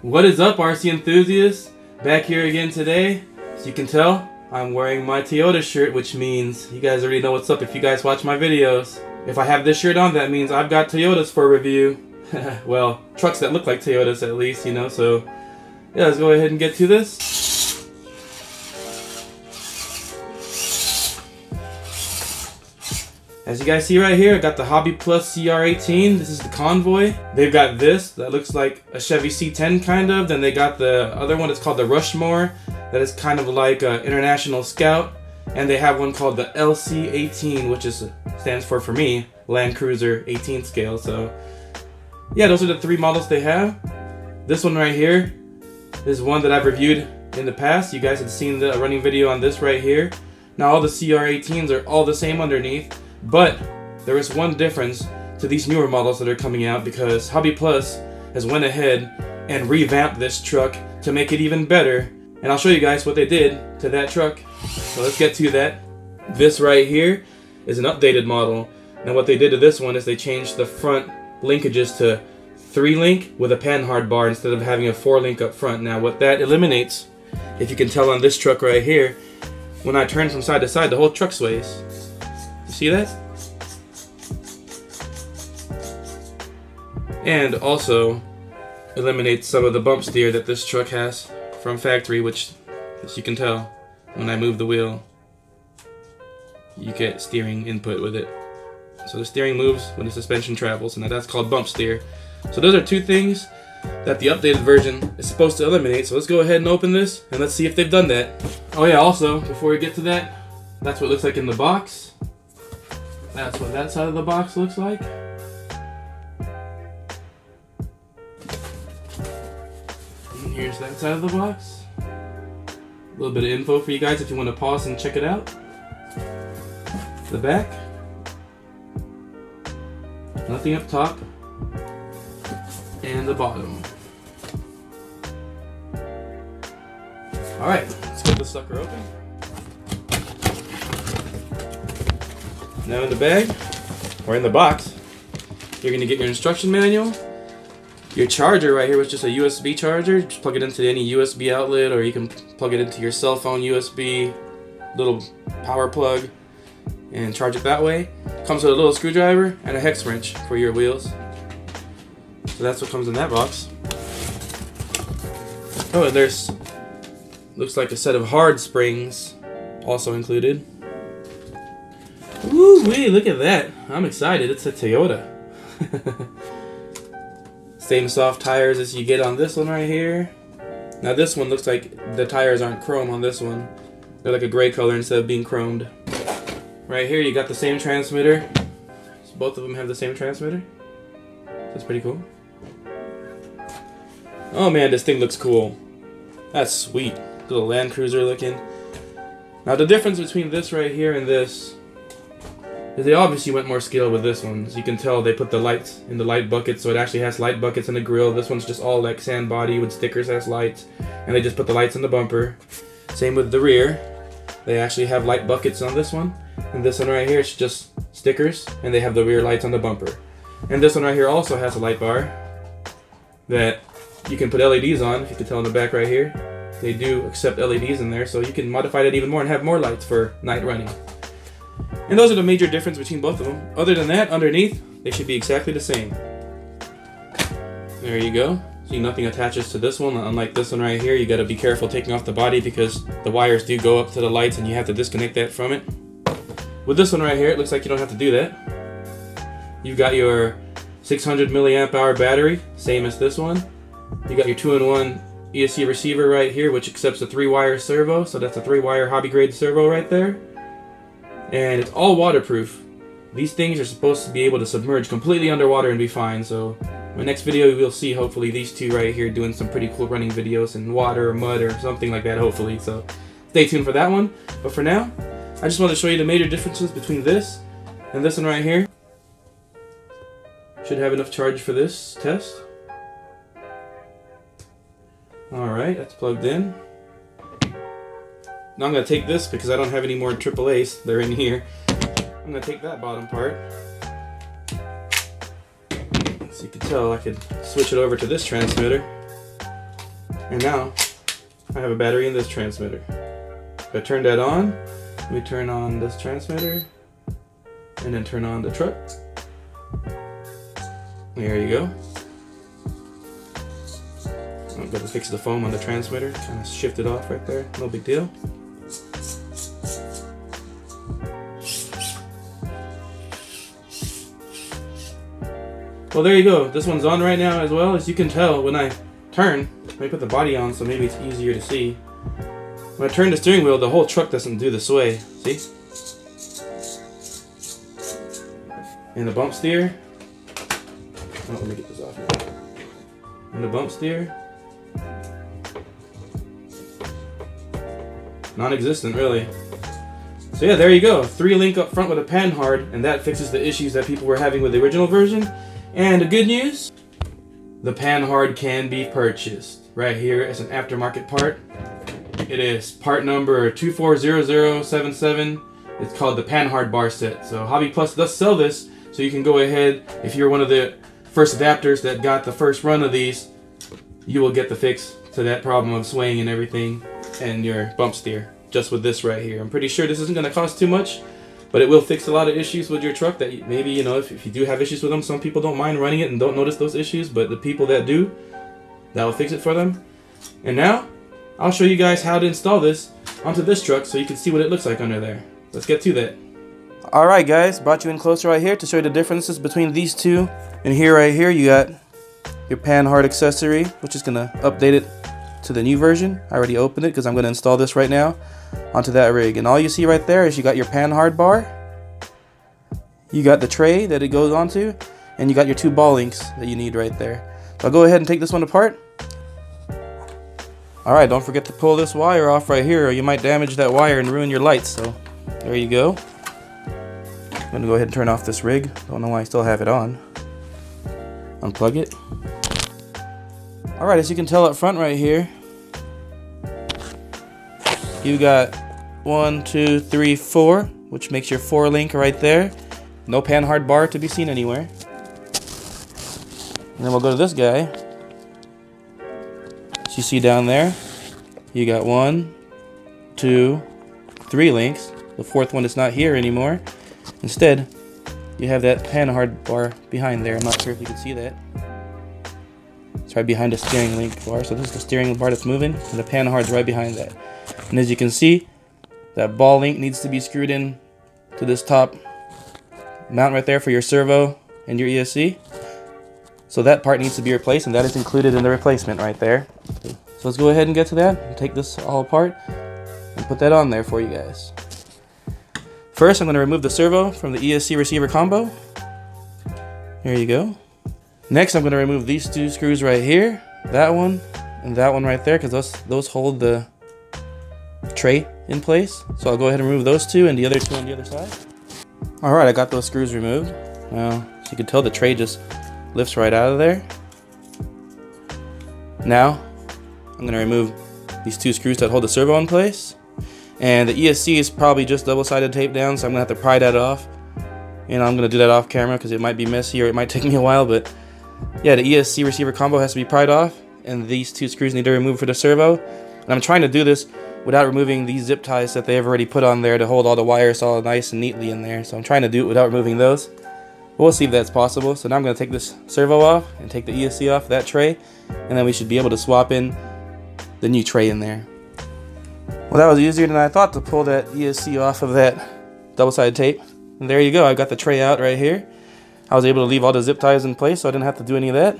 What is up, RC enthusiasts? Back here again today. As you can tell, I'm wearing my Toyota shirt, which means you guys already know what's up if you guys watch my videos. If I have this shirt on, that means I've got Toyotas for review. Well, trucks that look like Toyotas at least, you know, so yeah, let's go ahead and get to this. As you guys see right here, I got the Hobby Plus CR-18. This is the Convoy. They've got this that looks like a Chevy C10 kind of. Then they got the other one, it's called the Rushmore. That is kind of like an International Scout. And they have one called the LC-18, which stands for me, Land Cruiser 18 scale. So yeah, those are the three models they have. This one right here is one that I've reviewed in the past. You guys had seen the running video on this right here. Now all the CR-18s are all the same underneath. But there is one difference to these newer models that are coming out because Hobby Plus has went ahead and revamped this truck to make it even better. And I'll show you guys what they did to that truck. So let's get to that. This right here is an updated model. And what they did to this one is they changed the front linkages to 3-link with a Panhard bar instead of having a 4-link up front. Now what that eliminates, if you can tell on this truck right here, when I turn from side to side, the whole truck sways. See that? And also eliminates some of the bump steer that this truck has from factory, which, as you can tell, when I move the wheel, you get steering input with it. So the steering moves when the suspension travels, and that's called bump steer. So those are two things that the updated version is supposed to eliminate. So let's go ahead and open this, and let's see if they've done that. Oh yeah, also, before we get to that, that's what it looks like in the box. That's what that side of the box looks like. And here's that side of the box. A little bit of info for you guys if you want to pause and check it out. The back. Nothing up top. And the bottom. Alright, let's get this sucker open. Now in the bag, or in the box, you're going to get your instruction manual. Your charger right here was just a USB charger. Just plug it into any USB outlet, or you can plug it into your cell phone USB little power plug and charge it that way. Comes with a little screwdriver and a hex wrench for your wheels. So that's what comes in that box. Oh, and there's, looks like a set of hard springs also included. Woo wee, look at that. I'm excited. It's a Toyota. Same soft tires as you get on this one right here. Now this one looks like the tires aren't chrome on this one. They're like a gray color instead of being chromed. Right here you got the same transmitter. So both of them have the same transmitter. That's pretty cool. Oh man, this thing looks cool. That's sweet. Little Land Cruiser looking. Now the difference between this right here and this, they obviously went more scale with this one. As you can tell, they put the lights in the light buckets, so it actually has light buckets in the grill. This one's just all like sand body with stickers, has lights, and they just put the lights in the bumper. Same with the rear. They actually have light buckets on this one, and this one right here is just stickers, and they have the rear lights on the bumper. And this one right here also has a light bar that you can put LEDs on, if you can tell in the back right here. They do accept LEDs in there, so you can modify that even more and have more lights for night running. And those are the major difference between both of them. Other than that, underneath, they should be exactly the same. There you go. See, nothing attaches to this one. Unlike this one right here, you gotta be careful taking off the body because the wires do go up to the lights and you have to disconnect that from it. With this one right here, it looks like you don't have to do that. You've got your 600 milliamp hour battery, same as this one. You got your 2-in-1 ESC receiver right here, which accepts a 3-wire servo. So that's a 3-wire hobby grade servo right there. And it's all waterproof. These things are supposed to be able to submerge completely underwater and be fine. So in my next video we'll see hopefully these two right here doing some pretty cool running videos in water or mud or something like that hopefully. So stay tuned for that one. But for now, I just want to show you the major differences between this and this one right here. Should have enough charge for this test. Alright, that's plugged in. Now I'm going to take this because I don't have any more AAAs. They're in here. I'm going to take that bottom part. So you can tell I could switch it over to this transmitter. And now I have a battery in this transmitter. If I turn that on, we turn on this transmitter and then turn on the truck. There you go. I'm going to fix the foam on the transmitter, kind of shift it off right there, no big deal. Well, there you go. This one's on right now as well. As you can tell, when I turn, let me put the body on so maybe it's easier to see. When I turn the steering wheel, the whole truck doesn't do the sway. See? And the bump steer. Oh, let me get this off here. And the bump steer. Non-existent, really. So yeah, there you go. 3-link up front with a Panhard, and that fixes the issues that people were having with the original version. And the good news, the Panhard can be purchased. Right here as an aftermarket part. It is part number 240077. It's called the Panhard bar set. So Hobby Plus does sell this, so you can go ahead, if you're one of the first adapters that got the first run of these, you will get the fix to that problem of swaying and everything and your bump steer just with this right here. I'm pretty sure this isn't going to cost too much, but it will fix a lot of issues with your truck that maybe, you know, if you do have issues with them, some people don't mind running it and don't notice those issues, but the people that do, that will fix it for them. And now I'll show you guys how to install this onto this truck so you can see what it looks like under there. Let's get to that. Alright guys, brought you in closer right here to show you the differences between these two. And here right here you got your Panhard accessory, which is going to update it to the new version. I already opened it because I'm going to install this right now onto that rig. And all you see right there is you got your Panhard bar, you got the tray that it goes onto, and you got your 2 ball links that you need right there. So I'll go ahead and take this one apart. Alright, don't forget to pull this wire off right here or you might damage that wire and ruin your lights. So there you go. I'm going to go ahead and turn off this rig. Don't know why I still have it on. Unplug it. Alright, as you can tell up front right here, you got 1, 2, 3, 4, which makes your 4-link right there. No Panhard bar to be seen anywhere. And then we'll go to this guy. As you see down there, you got 1, 2, 3 links. The 4th one is not here anymore. Instead, you have that Panhard bar behind there. I'm not sure if you can see that. It's right behind the steering link bar. So this is the steering bar that's moving, and the Panhard's right behind that. And as you can see, that ball link needs to be screwed in to this top mount right there for your servo and your ESC. So that part needs to be replaced, and that is included in the replacement right there. So let's go ahead and get to that and take this all apart and put that on there for you guys. First, I'm going to remove the servo from the ESC receiver combo. There you go. Next, I'm going to remove these 2 screws right here, that one and that one right there, because those hold the tray in place. So I'll go ahead and remove those 2 and the other 2 on the other side. Alright, I got those screws removed. Now, as you can tell, the tray just lifts right out of there. Now, I'm going to remove these 2 screws that hold the servo in place. And the ESC is probably just double-sided tape down, so I'm going to have to pry that off. And I'm going to do that off camera because it might be messy or it might take me a while. But yeah, the ESC receiver combo has to be pried off, and these 2 screws need to remove for the servo. And I'm trying to do this without removing these zip ties that they've already put on there to hold all the wires all nice and neatly in there. So I'm trying to do it without removing those. We'll see if that's possible. So now I'm going to take this servo off and take the ESC off that tray, and then we should be able to swap in the new tray in there. Well, that was easier than I thought to pull that ESC off of that double-sided tape. And there you go, I got the tray out right here. I was able to leave all the zip ties in place, so I didn't have to do any of that.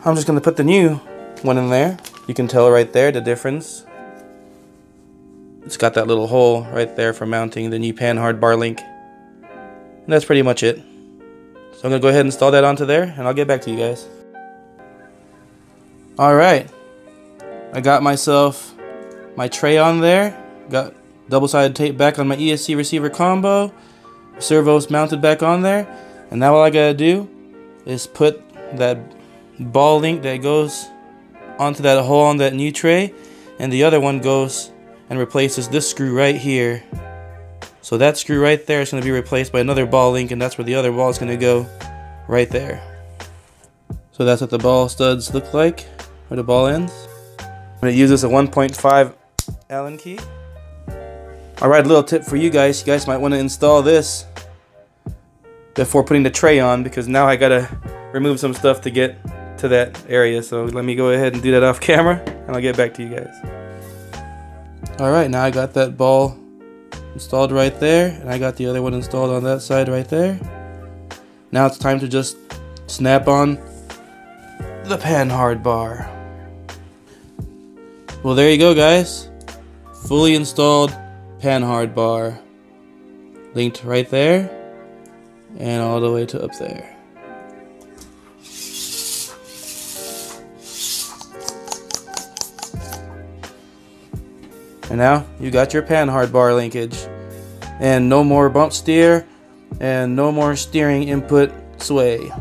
I'm just going to put the new one in there. You can tell right there the difference. It's got that little hole right there for mounting the new Panhard bar link. And that's pretty much it. So I'm going to go ahead and install that onto there, and I'll get back to you guys. Alright, I got myself my tray on there, got double-sided tape back on my ESC receiver combo, servos mounted back on there, and now all I gotta do is put that ball link that goes onto that hole on that new tray, and the other one goes and replaces this screw right here. So that screw right there is going to be replaced by another ball link, and that's where the other ball is going to go right there. So that's what the ball studs look like, or the ball ends. going to use this a 1.5 Allen key. Alright, a little tip for you guys. You guys might want to install this before putting the tray on, because now I gotta remove some stuff to get to that area. So let me go ahead and do that off camera and I'll get back to you guys. Alright, now I got that ball installed right there, and I got the other one installed on that side right there. Now it's time to just snap on the Panhard bar. Well, there you go, guys. Fully installed Panhard bar. Linked right there and all the way to up there. And now you got your Panhard bar linkage, and no more bump steer and no more steering input sway.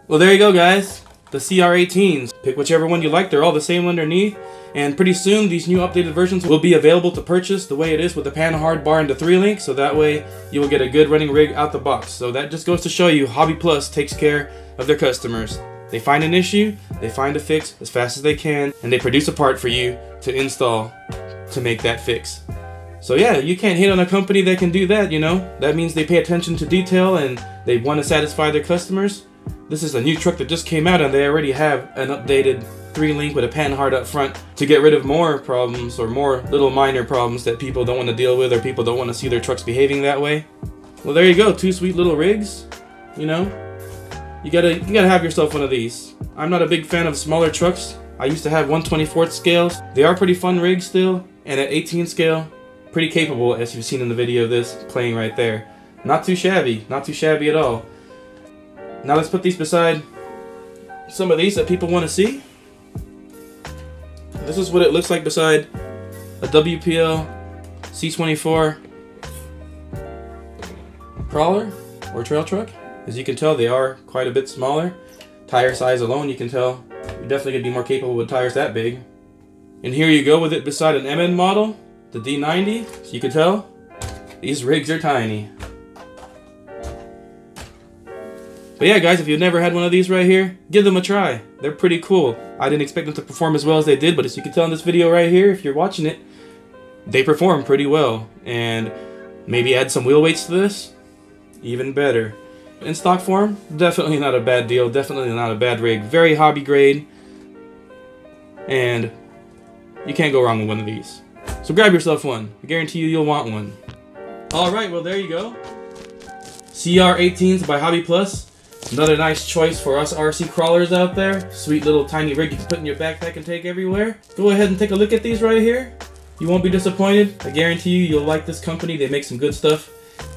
Well, there you go, guys. The CR-18s. Pick whichever one you like. They're all the same underneath. And pretty soon, these new updated versions will be available to purchase the way it is with the Panhard bar and the 3-link. So that way, you will get a good running rig out the box. So that just goes to show you, Hobby Plus takes care of their customers. They find an issue, they find a fix as fast as they can, and they produce a part for you to install to make that fix. So yeah, you can't hate on a company that can do that, you know. That means they pay attention to detail and they want to satisfy their customers. This is a new truck that just came out and they already have an updated 3-link with a Panhard up front to get rid of more problems or more little minor problems that people don't want to deal with or people don't want to see their trucks behaving that way. Well, there you go, 2 sweet little rigs, you know. You gotta have yourself one of these. I'm not a big fan of smaller trucks. I used to have 1/24 scales. They are pretty fun rigs still, and at 18 scale, pretty capable, as you've seen in the video of this playing right there. Not too shabby at all. Now let's put these beside some of these that people want to see. This is what it looks like beside a WPL C24 crawler or trail truck. As you can tell, they are quite a bit smaller. Tire size alone, you can tell you're definitely going to be more capable with tires that big. And here you go with it beside an MN model, the D90. So you can tell, these rigs are tiny. But yeah, guys, if you've never had one of these right here, give them a try. They're pretty cool. I didn't expect them to perform as well as they did, but as you can tell in this video right here, if you're watching it, they perform pretty well. And maybe add some wheel weights to this, even better. In stock form, definitely not a bad deal, definitely not a bad rig. Very hobby grade, and you can't go wrong with one of these. So grab yourself one. I guarantee you'll want one. Alright, well there you go. CR-18s by Hobby Plus. Another nice choice for us RC crawlers out there. Sweet little tiny rig you can put in your backpack and take everywhere. Go ahead and take a look at these right here. You won't be disappointed. I guarantee you'll like this company. They make some good stuff.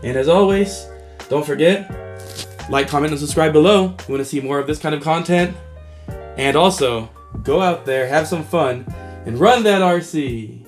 And as always, don't forget, like, comment, and subscribe below if you want to see more of this kind of content. And also, go out there, have some fun, and run that RC.